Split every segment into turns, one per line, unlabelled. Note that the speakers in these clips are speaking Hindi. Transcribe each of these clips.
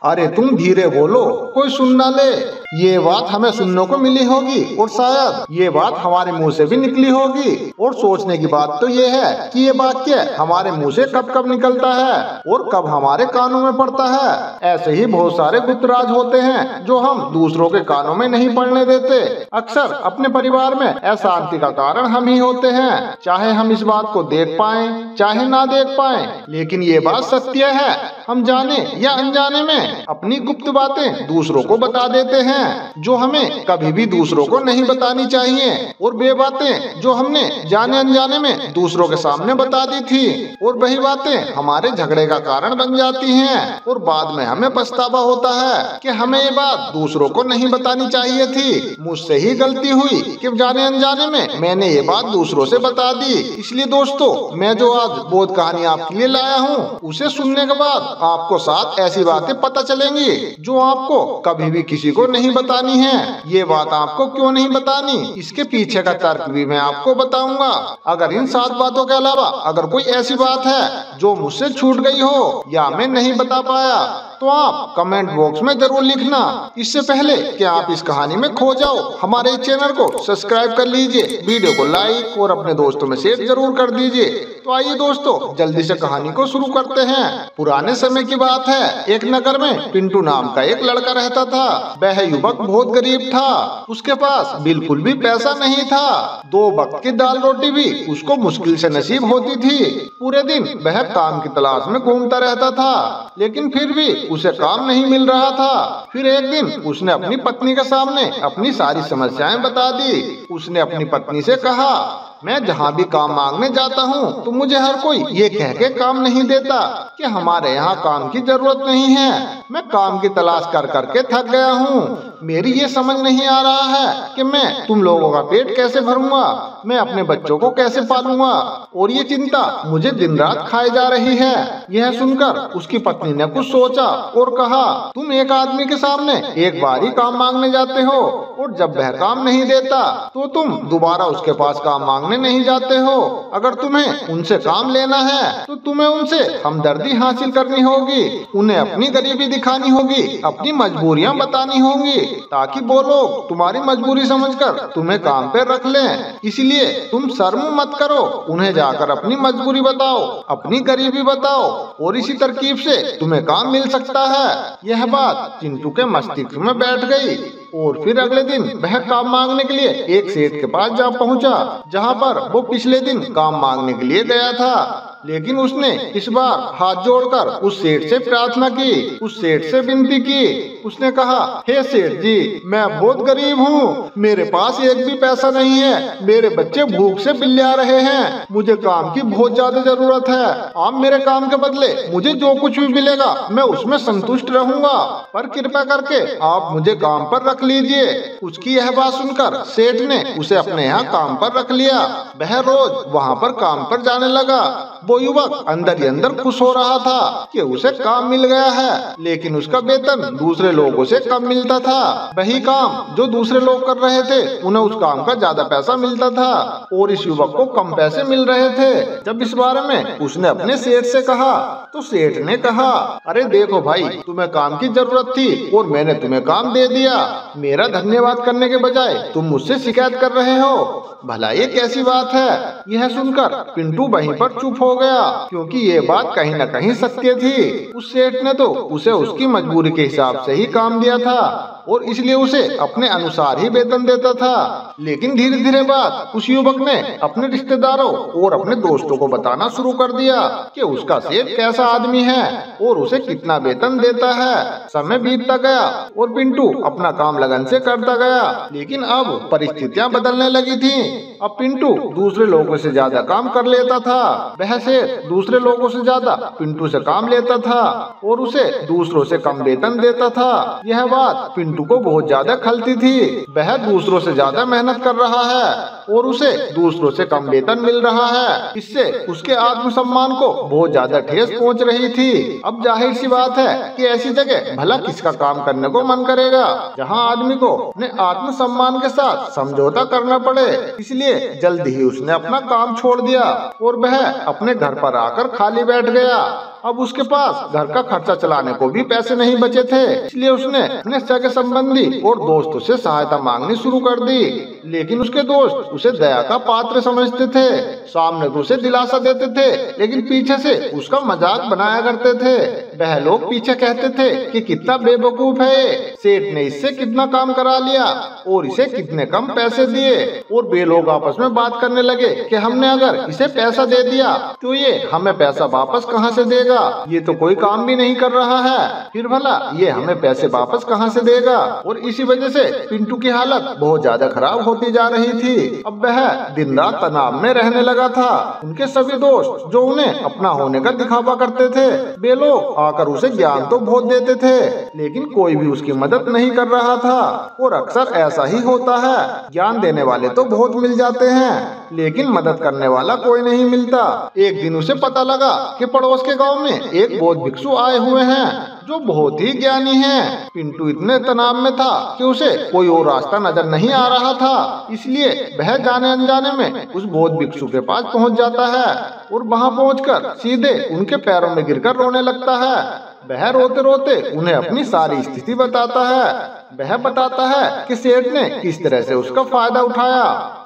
अरे तुम धीरे बोलो, कोई सुन ना ले। ये बात हमें सुनने को मिली होगी और शायद ये बात हमारे मुंह से भी निकली होगी। और सोचने की बात तो ये है कि ये वाक्य हमारे मुंह से कब कब निकलता है और कब हमारे कानों में पड़ता है। ऐसे ही बहुत सारे गुप्त राज होते हैं जो हम दूसरों के कानों में नहीं पड़ने देते। अक्सर अपने परिवार में अशांति का कारण हम ही होते हैं, चाहे हम इस बात को देख पाए चाहे ना देख पाए। लेकिन ये बात सत्य है, हम जाने या अनजाने में अपनी गुप्त बातें दूसरों को बता देते हैं जो हमें कभी भी दूसरों को नहीं बतानी चाहिए। और वे बातें जो हमने जाने अनजाने में दूसरों के सामने बता दी थी, और वही बातें हमारे झगड़े का कारण बन जाती हैं। और बाद में हमें पछतावा होता है कि हमें ये बात दूसरों को नहीं बतानी चाहिए थी। मुझसे ही गलती हुई कि जाने अनजाने में मैंने ये बात दूसरों से बता दी। इसलिए दोस्तों, मैं जो आज बोध कहानी आपके लिए लाया हूँ, उसे सुनने के बाद आपको 7 ऐसी बातें पता चलेंगी जो आपको कभी भी किसी को नहीं बतानी है। ये बात आपको क्यों नहीं बतानी, इसके पीछे का तर्क भी मैं आपको बताऊंगा। अगर इन 7 बातों के अलावा अगर कोई ऐसी बात है जो मुझसे छूट गई हो या मैं नहीं बता पाया, तो आप कमेंट बॉक्स में जरूर लिखना। इससे पहले कि आप इस कहानी में खो जाओ, हमारे चैनल को सब्सक्राइब कर लीजिए, वीडियो को लाइक और अपने दोस्तों में शेयर जरूर कर दीजिए। तो आइए दोस्तों, जल्दी से कहानी को शुरू करते हैं। पुराने समय की बात है, एक नगर में पिंटू नाम का एक लड़का रहता था। वह युवक बहुत गरीब था, उसके पास बिल्कुल भी पैसा नहीं था। 2 वक्त की दाल रोटी भी उसको मुश्किल से नसीब होती थी। पूरे दिन वह काम की तलाश में घूमता रहता था, लेकिन फिर भी उसे काम नहीं मिल रहा था। फिर एक दिन उसने अपनी पत्नी के सामने अपनी सारी समस्याएं बता दी। उसने अपनी पत्नी से कहा, मैं जहाँ भी काम मांगने जाता हूँ तो मुझे हर कोई ये कह के काम नहीं देता कि हमारे यहाँ काम की जरूरत नहीं है। मैं काम की तलाश कर करके थक गया हूँ। मेरी ये समझ नहीं आ रहा है कि मैं तुम लोगों का पेट कैसे भरूंगा, मैं अपने बच्चों को कैसे पालूंगा, और ये चिंता मुझे दिन रात खाए जा रही है। यह सुनकर उसकी पत्नी ने कुछ सोचा और कहा, तुम एक आदमी के सामने एक बार ही काम मांगने जाते हो, और जब वह काम नहीं देता तो तुम दोबारा उसके पास काम मांगने नहीं जाते हो। अगर तुम्हें उनसे काम लेना है तो तुम्हें उनसे हमदर्दी हासिल करनी होगी, उन्हें अपनी गरीबी दिखानी होगी, अपनी मजबूरियाँ बतानी होंगी, ताकि वो लोग तुम्हारी मजबूरी समझकर तुम्हें काम पे रख लें। इसलिए तुम शर्म मत करो, उन्हें जाकर अपनी मजबूरी बताओ, अपनी गरीबी बताओ, और इसी तरकीब से तुम्हें काम मिल सकता है। यह बात चिंटू के मस्तिष्क में बैठ गई, और फिर अगले दिन वह काम मांगने के लिए एक सेठ के पास जा पहुंचा, जहां पर वो पिछले दिन काम मांगने के लिए गया था। लेकिन उसने इस बार हाथ जोड़कर उस सेठ से प्रार्थना की, उस सेठ से विनती की। उसने कहा, हे सेठ जी, मैं बहुत गरीब हूँ, मेरे पास एक भी पैसा नहीं है, मेरे बच्चे भूख से बिल्लिया रहे हैं, मुझे काम की बहुत ज्यादा जरूरत है। आप मेरे काम के बदले मुझे जो कुछ भी मिलेगा मैं उसमें संतुष्ट रहूंगा, पर कृपया करके आप मुझे काम पर रख लीजिए। उसकी यह बात सुनकर सेठ ने उसे अपने यहाँ काम पर रख लिया। वह रोज वहाँ पर काम पर जाने लगा। वो युवक अंदर ही अंदर खुश हो रहा था कि उसे काम मिल गया है, लेकिन उसका वेतन दूसरे लोगों से कम मिलता था। वही काम जो दूसरे लोग कर रहे थे, उन्हें उस काम का ज्यादा पैसा मिलता था, और इस युवक को कम पैसे मिल रहे थे। जब इस बारे में उसने अपने सेठ से कहा, तो सेठ ने कहा, अरे देखो भाई, तुम्हें काम की जरूरत थी और मैंने तुम्हें काम दे दिया। मेरा धन्यवाद करने के बजाय तुम मुझसे शिकायत कर रहे हो, भला ये कैसी बात है। यह सुनकर पिंटू वहीं पर चुप हो गया, क्योंकि ये बात कहीं न कहीं सत्य थी। उस सेठ ने तो उसे उसकी मजबूरी के हिसाब से ही काम दिया था, और इसलिए उसे अपने अनुसार ही वेतन देता था। लेकिन धीरे धीरे बात उस युवक ने अपने रिश्तेदारों और अपने दोस्तों को बताना शुरू कर दिया कि उसका सेठ कैसा आदमी है और उसे कितना वेतन देता है। समय बीतता गया और पिंटू अपना काम लगन से करता गया, लेकिन अब परिस्थितियां बदलने लगी थी। अब पिंटू दूसरे लोगों से ज्यादा काम कर लेता था। वह सेठ दूसरे लोगों से ज्यादा पिंटू से काम लेता था और उसे दूसरों से कम वेतन देता था। यह बात पिंटू को बहुत ज्यादा खलती थी। वह दूसरों से ज्यादा मेहनत कर रहा है और उसे दूसरों से कम वेतन मिल रहा है। इससे उसके आत्मसम्मान को बहुत ज्यादा ठेस पहुंच रही थी। अब जाहिर सी बात है कि ऐसी जगह भला किसका काम करने को मन करेगा, जहां आदमी को अपने आत्मसम्मान के साथ समझौता करना पड़े। इसलिए जल्द ही उसने अपना काम छोड़ दिया और वह अपने घर पर आकर खाली बैठ गया। अब उसके पास घर का खर्चा चलाने को भी पैसे नहीं बचे थे, इसलिए उसने अपने सगे संबंधी और दोस्तों से सहायता मांगनी शुरू कर दी। लेकिन उसके दोस्त उसे दया का पात्र समझते थे। सामने तो उसे दिलासा देते थे, लेकिन पीछे से उसका मजाक बनाया करते थे। वह लोग पीछे कहते थे कि कितना बेवकूफ है, सेठ ने इससे कितना काम करा लिया और इसे कितने कम पैसे दिए। और वे लोग आपस में बात करने लगे कि हमने अगर इसे पैसा दे दिया तो ये हमें पैसा वापस कहाँ से देगा, ये तो कोई काम भी नहीं कर रहा है, फिर भला ये हमें पैसे वापस कहाँ से देगा। और इसी वजह से पिंटू की हालत बहुत ज्यादा खराब होती जा रही थी। अब वह दिन रात तनाव में रहने लगा था। उनके सभी दोस्त जो उन्हें अपना होने का दिखावा करते थे, वे लोग आकर उसे ज्ञान तो बहुत देते थे, लेकिन कोई भी उसकी मदद नहीं कर रहा था। और अक्सर ऐसा ही होता है, ज्ञान देने वाले तो बहुत मिल जाते हैं, लेकिन मदद करने वाला कोई नहीं मिलता। एक दिन उसे पता लगा कि पड़ोस के गांव में एक बौद्ध भिक्षु आए हुए हैं जो बहुत ही ज्ञानी हैं। पिंटू इतने तनाव में था कि उसे कोई और रास्ता नजर नहीं आ रहा था, इसलिए वह जाने अनजाने में उस बौद्ध भिक्षु के पास पहुंच जाता है और वहां पहुंचकर सीधे उनके पैरों में गिरकर रोने लगता है। वह रोते रोते उन्हें अपनी सारी स्थिति बताता है। वह बताता है कि सेठ ने किस तरह से उसका फायदा उठाया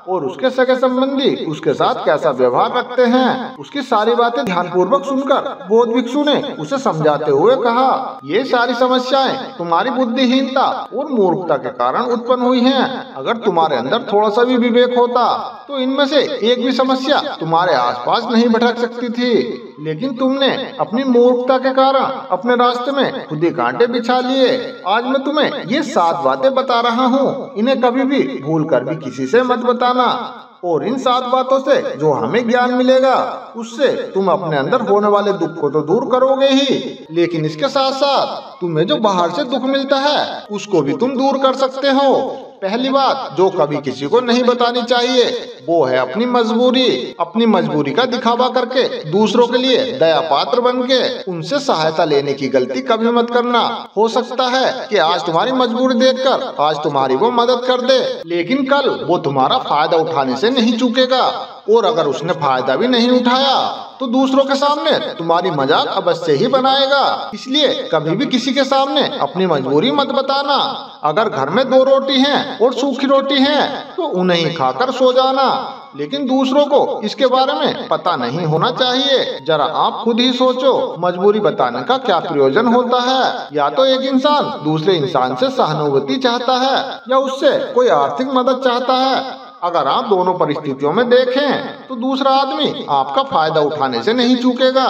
और उसके सगे संबंधी उसके साथ कैसा व्यवहार रखते हैं। उसकी सारी बातें ध्यानपूर्वक सुनकर बौद्ध भिक्षु ने उसे समझाते हुए कहा, ये सारी समस्याएं तुम्हारी बुद्धिहीनता और मूर्खता के कारण उत्पन्न हुई हैं। अगर तुम्हारे अंदर थोड़ा सा भी विवेक होता तो इनमें से एक भी समस्या तुम्हारे आसपास नहीं भटक सकती थी, लेकिन तुमने अपनी मूर्खता के कारण अपने रास्ते में खुद ही कांटे बिछा लिए। आज मैं तुम्हें ये 7 बातें बता रहा हूँ, इन्हें कभी भी भूल कर भी किसी से मत बताना। और इन 7 बातों से जो हमें ज्ञान मिलेगा उससे तुम अपने अंदर होने वाले दुख को तो दूर करोगे ही, लेकिन इसके साथ साथ तुम्हें जो बाहर से दुख मिलता है उसको भी तुम दूर कर सकते हो। पहली बात जो कभी किसी को नहीं बतानी चाहिए वो है अपनी मजबूरी। अपनी मजबूरी का दिखावा करके दूसरों के लिए दया पात्र बन के उनसे सहायता लेने की गलती कभी मत करना। हो सकता है कि आज तुम्हारी मजबूरी देखकर आज तुम्हारी वो मदद कर दे, लेकिन कल वो तुम्हारा फायदा उठाने से नहीं चूकेगा, और अगर उसने फायदा भी नहीं उठाया तो दूसरों के सामने तुम्हारी मजाक अवश्य ही बनाएगा। इसलिए कभी भी किसी के सामने अपनी मजबूरी मत बताना। अगर घर में 2 रोटी हैं और सूखी रोटी हैं तो उन्हें ही खाकर सो जाना, लेकिन दूसरों को इसके बारे में पता नहीं होना चाहिए। जरा आप खुद ही सोचो, मजबूरी बताने का क्या प्रयोजन होता है। या तो एक इंसान दूसरे इंसान से सहानुभूति चाहता है या उससे कोई आर्थिक मदद चाहता है। अगर आप दोनों परिस्थितियों में देखें तो दूसरा आदमी आपका फायदा उठाने से नहीं चूकेगा।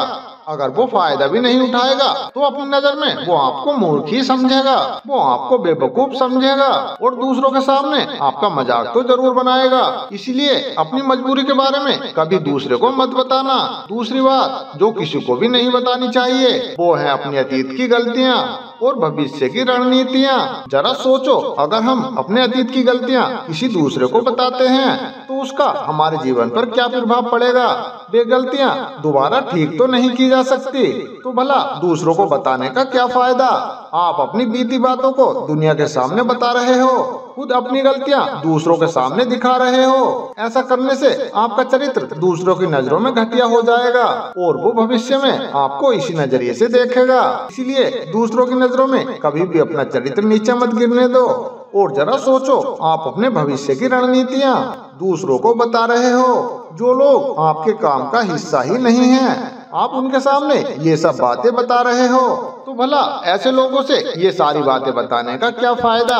अगर वो फायदा भी नहीं उठाएगा तो अपनी नजर में वो आपको मूर्ख ही समझेगा, वो आपको बेवकूफ समझेगा और दूसरों के सामने आपका मजाक तो जरूर बनाएगा। इसलिए अपनी मजबूरी के बारे में कभी दूसरे को मत बताना। दूसरी बात जो किसी को भी नहीं बतानी चाहिए वो है अपनी अतीत की गलतियाँ और भविष्य की रणनीतियाँ। जरा सोचो, अगर हम अपने अतीत की गलतियाँ किसी दूसरे को बताते हैं तो उसका हमारे जीवन पर क्या प्रभाव पड़ेगा। वे गलतियाँ दोबारा ठीक तो नहीं की जा सकती, तो भला दूसरों को बताने का क्या फायदा। आप अपनी बीती बातों को दुनिया के सामने बता रहे हो, खुद अपनी गलतियाँ दूसरों के सामने दिखा रहे हो। ऐसा करने से आपका चरित्र दूसरों की नजरों में घटिया हो जाएगा और वो भविष्य में आपको इसी नजरिए से देखेगा। इसलिए दूसरों की नजरों में कभी भी अपना चरित्र नीचे मत गिरने दो। और जरा सोचो, आप अपने भविष्य की रणनीतियाँ दूसरों को बता रहे हो। जो लोग आपके काम का हिस्सा ही नहीं है आप उनके सामने ये सब बातें बता रहे हो, तो भला ऐसे लोगों से ये सारी बातें बताने का क्या फायदा।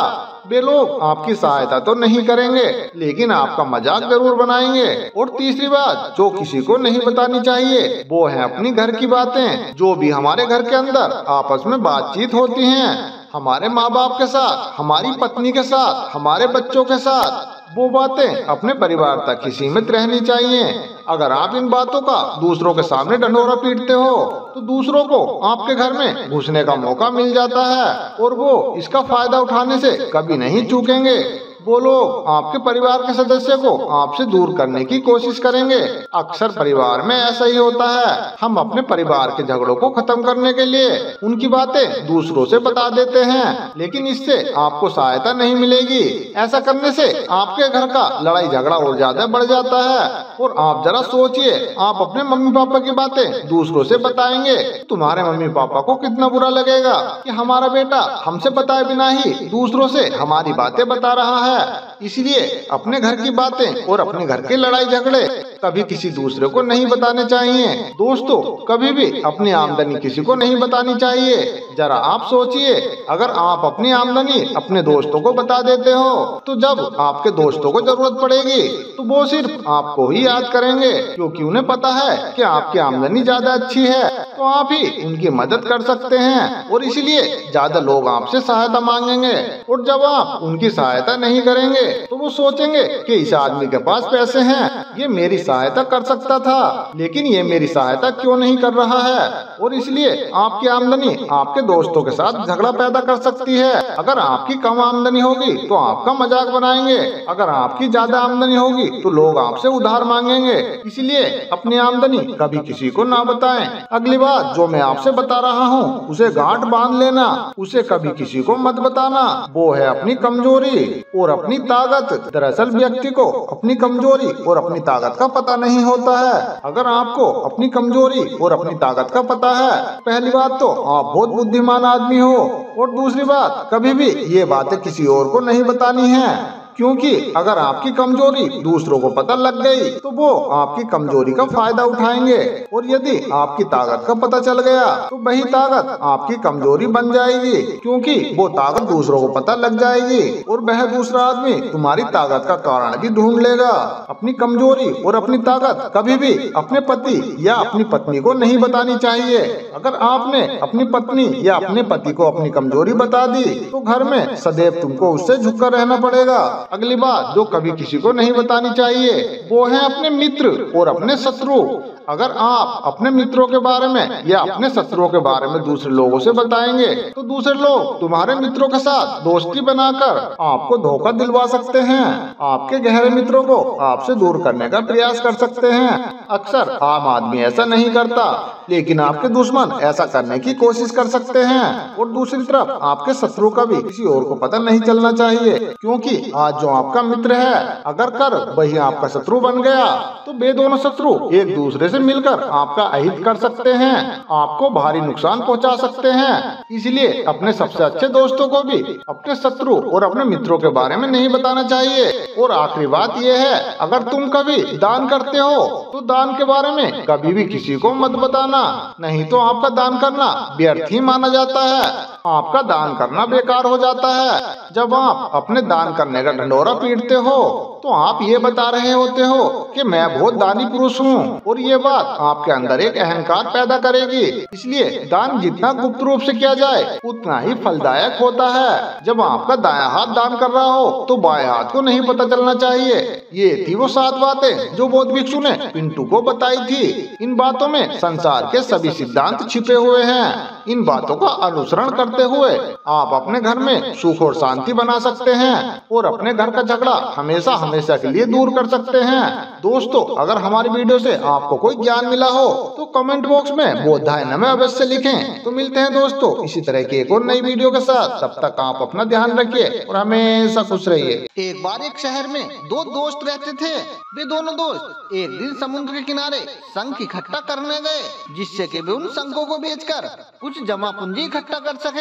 वे लोग आपकी सहायता तो नहीं करेंगे लेकिन आपका मजाक जरूर बनाएंगे। और तीसरी बात जो किसी को नहीं बतानी चाहिए वो है अपनी घर की बातें। जो भी हमारे घर के अंदर आपस में बातचीत होती है, हमारे माँ बाप के साथ, हमारी पत्नी के साथ, हमारे बच्चों के साथ, वो बातें अपने परिवार तक ही सीमित रहनी चाहिए। अगर आप इन बातों का दूसरों के सामने ढंढोरा पीटते हो तो दूसरों को आपके घर में घुसने का मौका मिल जाता है और वो इसका फायदा उठाने से कभी नहीं चूकेंगे। वो लोग आपके परिवार के सदस्य को आपसे दूर करने की कोशिश करेंगे। अक्सर परिवार में ऐसा ही होता है। हम अपने परिवार के झगड़ों को खत्म करने के लिए उनकी बातें दूसरों से बता देते हैं, लेकिन इससे आपको सहायता नहीं मिलेगी। ऐसा करने से आपके घर का लड़ाई झगड़ा और ज्यादा बढ़ जाता है। और आप जरा सोचिए, आप अपने मम्मी पापा की बातें दूसरों से बताएंगे, तुम्हारे मम्मी पापा को कितना बुरा लगेगा कि हमारा बेटा हमसे बताए बिना ही दूसरों से हमारी बातें बता रहा है। इसलिए अपने घर की बातें और अपने घर के लड़ाई झगड़े कभी किसी दूसरे को नहीं बताने चाहिए। दोस्तों, कभी भी अपनी आमदनी किसी को नहीं बतानी चाहिए। जरा आप सोचिए, अगर आप अपनी आमदनी अपने दोस्तों को बता देते हो तो जब आपके दोस्तों को जरूरत पड़ेगी तो वो सिर्फ आपको ही याद करेंगे, क्योंकि उन्हें पता है कि आपकी आमदनी ज्यादा अच्छी है तो आप ही उनकी मदद कर सकते हैं और इसलिए ज्यादा लोग आपसे सहायता मांगेंगे। और जब आप उनकी सहायता नहीं करेंगे तो वो सोचेंगे कि इस आदमी के पास पैसे हैं, ये मेरी सहायता कर सकता था, लेकिन ये मेरी सहायता क्यों नहीं कर रहा है। और इसलिए आपकी आमदनी आपके दोस्तों के साथ झगड़ा पैदा कर सकती है। अगर आपकी कम आमदनी होगी तो आपका मजाक बनाएंगे, अगर आपकी ज्यादा आमदनी होगी तो लोग आपसे उधार मांगेंगे। इसलिए अपनी आमदनी कभी किसी को ना बताएं। अगली बात जो मैं आपसे बता रहा हूँ उसे गांठ बांध लेना, उसे कभी किसी को मत बताना। वो है अपनी कमजोरी और अपनी ताकत। दरअसल व्यक्ति को अपनी कमजोरी और अपनी ताकत का पता नहीं होता है। अगर आपको अपनी कमजोरी और अपनी ताकत का पता है, पहली बात तो आप बहुत बुद्धिमान आदमी हो, और दूसरी बात कभी भी ये बातें किसी और को नहीं बतानी है, क्योंकि अगर आपकी कमजोरी दूसरों को पता लग गई तो वो आपकी कमजोरी का फायदा उठाएंगे, और यदि आपकी ताकत का पता चल गया तो वही ताकत आपकी कमजोरी बन जाएगी, क्योंकि वो ताकत दूसरों को पता लग जाएगी और वह दूसरा आदमी तुम्हारी ताकत का कारण भी ढूंढ लेगा। अपनी कमजोरी और अपनी ताकत कभी भी अपने पति या अपनी पत्नी को नहीं बतानी चाहिए। अगर आपने अपनी पत्नी या अपने पति को अपनी कमजोरी बता दी तो घर में सदैव तुमको उससे झुककर रहना पड़ेगा। अगली बात जो कभी किसी को नहीं बतानी चाहिए वो है अपने मित्र और अपने शत्रु। अगर आप अपने मित्रों के बारे में या अपने शत्रुओं के बारे में दूसरे लोगों से बताएंगे तो दूसरे लोग तुम्हारे मित्रों के साथ दोस्ती बनाकर आपको धोखा दिलवा सकते हैं, आपके गहरे मित्रों को आपसे दूर करने का प्रयास कर सकते हैं। अक्सर आम आदमी ऐसा नहीं करता, लेकिन आपके दुश्मन ऐसा करने की कोशिश कर सकते हैं। और दूसरी तरफ आपके शत्रु का भी किसी और को पता नहीं चलना चाहिए, क्योंकि आज जो आपका मित्र है अगर कर वही आपका शत्रु बन गया तो वे दोनों शत्रु एक दूसरे से मिलकर आपका अहित कर सकते हैं, आपको भारी नुकसान पहुंचा सकते हैं। इसलिए अपने सबसे अच्छे दोस्तों को भी अपने शत्रु और अपने मित्रों के बारे में नहीं बताना चाहिए। और आखिरी बात यह है, अगर तुम कभी दान करते हो तो दान के बारे में कभी भी किसी को मत बताना, नहीं तो आपका दान करना व्यर्थ ही माना जाता है, आपका दान करना बेकार हो जाता है। जब आप अपने दान करने का ढंढोरा पीटते हो तो आप ये बता रहे होते हो कि मैं बहुत दानी पुरुष हूँ, और ये बात आपके अंदर एक अहंकार पैदा करेगी। इसलिए दान जितना गुप्त रूप से किया जाए उतना ही फलदायक होता है। जब आपका दायां हाथ दान कर रहा हो तो बाएं हाथ को नहीं पता चलना चाहिए। ये थी वो 7 बातें जो बौद्ध भिक्षु ने पिंटू को बताई थी। इन बातों में संसार के सभी सिद्धांत छिपे हुए हैं। इन बातों का अनुसरण करते हुए आप अपने घर में सुख और शांति बना सकते हैं और अपने घर का झगड़ा हमेशा हमेशा के लिए दूर कर सकते हैं। दोस्तों, अगर हमारी वीडियो से आपको कोई ज्ञान मिला हो तो कमेंट बॉक्स में बोधाय नमः अवश्य लिखें। तो मिलते हैं दोस्तों इसी तरह की एक और नई वीडियो के साथ। तब तक आप अपना ध्यान रखिए और हमेशा खुश रहिए।
एक बार एक शहर में 2 दोस्त रहते थे। वे दोनों दोस्त एक दिन समुद्र के किनारे शंख इकट्ठा करने गए, जिससे कि वे उन शंखों को बेचकर कुछ जमा पूंजी इकट्ठा कर सकें।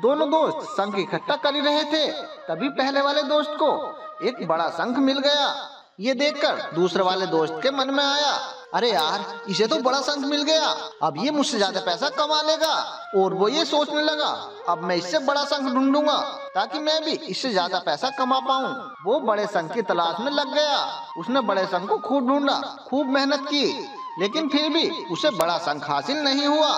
दोनों दोस्त शंख इकट्ठा कर ही रहे थे, तभी पहले वाले दोस्त को एक बड़ा शंख मिल गया। ये देखकर दूसरे वाले दोस्त के मन में आया, अरे यार, इसे तो बड़ा शंख मिल गया, अब ये मुझसे ज्यादा पैसा कमा लेगा। और वो ये सोचने लगा, अब मैं इससे बड़ा शंख ढूंढूंगा ताकि मैं भी इससे ज्यादा पैसा कमा पाऊं। वो बड़े शंख की तलाश में लग गया। उसने बड़े शंख को खूब ढूंढा, खूब मेहनत की, लेकिन फिर भी उसे बड़ा शंख हासिल नहीं हुआ।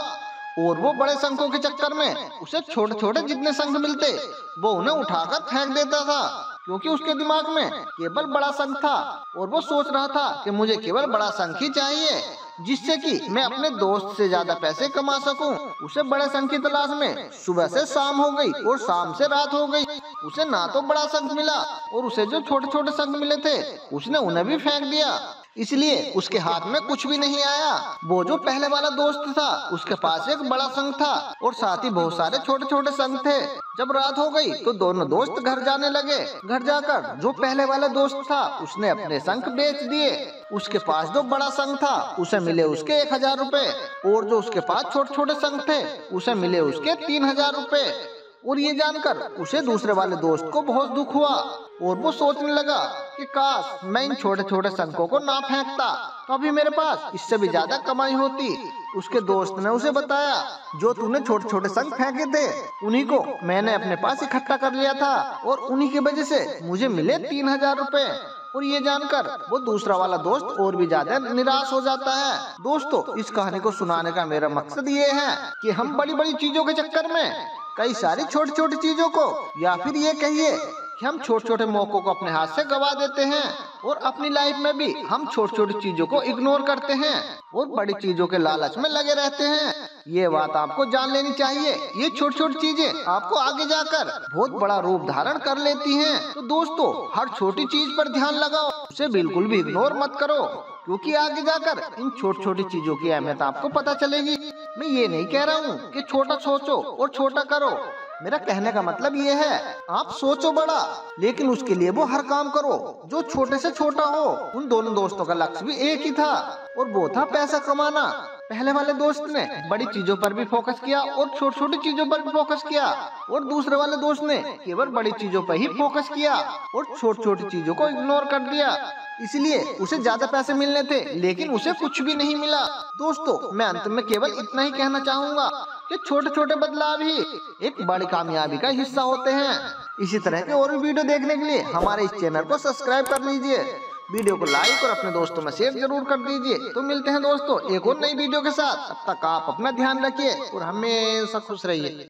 और वो बड़े शंखों के चक्कर में उसे छोटे छोटे जितने शंख मिलते वो उन्हें उठाकर फेंक देता था, क्योंकि उसके दिमाग में केवल बड़ा शंख था और वो सोच रहा था कि मुझे केवल बड़ा शंख ही चाहिए। जिससे कि मैं अपने दोस्त से ज्यादा पैसे कमा सकूं। उसे बड़े संघ की तलाश में सुबह से शाम हो गई और शाम से रात हो गई। उसे ना तो बड़ा संघ मिला और उसे जो छोटे छोटे संघ मिले थे उसने उन्हें भी फेंक दिया। इसलिए उसके हाथ में कुछ भी नहीं आया। वो जो पहले वाला दोस्त था उसके पास एक बड़ा संघ था और साथ ही बहुत सारे छोटे छोटे संघ थे। जब रात हो गई तो दोनों दोस्त घर जाने लगे। घर जाकर जो पहले वाला दोस्त था उसने अपने संघ बेच दिए। उसके पास जो बड़ा संघ था उसे मिले उसके 1000 रुपए और जो उसके पास छोटे छोटे संघ थे उसे मिले उसके 3000 रुपए। और ये जानकर उसे दूसरे वाले दोस्त को बहुत दुख हुआ और वो सोचने लगा कि काश मैं इन छोटे छोटे संघों को ना फेंकता तो अभी मेरे पास इससे भी ज्यादा कमाई होती। उसके दोस्त ने उसे बताया जो तूने छोटे छोटे संघ फेंके थे उन्हीं को मैंने अपने पास इकट्ठा कर लिया था और उन्हीं की वजह से मुझे मिले 3000 रुपए। और ये जानकर वो दूसरा वाला दोस्त और भी ज्यादा निराश हो जाता है। दोस्तों, इस कहानी को सुनाने का मेरा मकसद ये है कि हम बड़ी बड़ी चीजों के चक्कर में कई सारी छोटी छोटी चीजों को या फिर ये कहिए कि हम छोटे छोटे मौकों को अपने हाथ से गवा देते हैं और अपनी लाइफ में भी हम छोटी छोटी चीजों को इग्नोर करते हैं और बड़ी चीजों के लालच में लगे रहते हैं। ये बात आपको जान लेनी चाहिए। ये छोटी छोटी चीजें आपको आगे जाकर बहुत बड़ा रूप धारण कर लेती हैं। तो दोस्तों, हर छोटी चीज पर ध्यान लगाओ, उसे बिल्कुल भी इग्नोर मत करो, क्योंकि आगे जाकर इन छोटी छोटी चीजों की अहमियत आपको पता चलेगी। मैं ये नहीं कह रहा हूँ कि छोटा सोचो और छोटा करो। मेरा कहने का मतलब ये है आप सोचो बड़ा, लेकिन उसके लिए वो हर काम करो जो छोटे से छोटा हो। उन दोनों दोस्तों का लक्ष्य भी एक ही था और वो था पैसा कमाना। पहले वाले दोस्त ने बड़ी चीजों पर भी फोकस किया और छोटी छोटी चीजों पर भी फोकस किया और दूसरे वाले दोस्त ने केवल बड़ी चीजों पर ही फोकस किया और छोटी छोटी चीजों को इग्नोर कर दिया। इसलिए उसे ज्यादा पैसे मिलने थे लेकिन उसे कुछ भी नहीं मिला। दोस्तों, मैं अंत में केवल इतना ही कहना चाहूंगा कि छोटे छोटे बदलाव ही एक बड़ी कामयाबी का हिस्सा होते हैं। इसी तरह के और भी वीडियो देखने के लिए हमारे इस चैनल को सब्सक्राइब कर लीजिए, वीडियो को लाइक और अपने दोस्तों में शेयर जरूर कर दीजिए। तो मिलते हैं दोस्तों एक और नई वीडियो के साथ। तब तक आप अपना ध्यान रखिए और हमेशा खुश रहिए।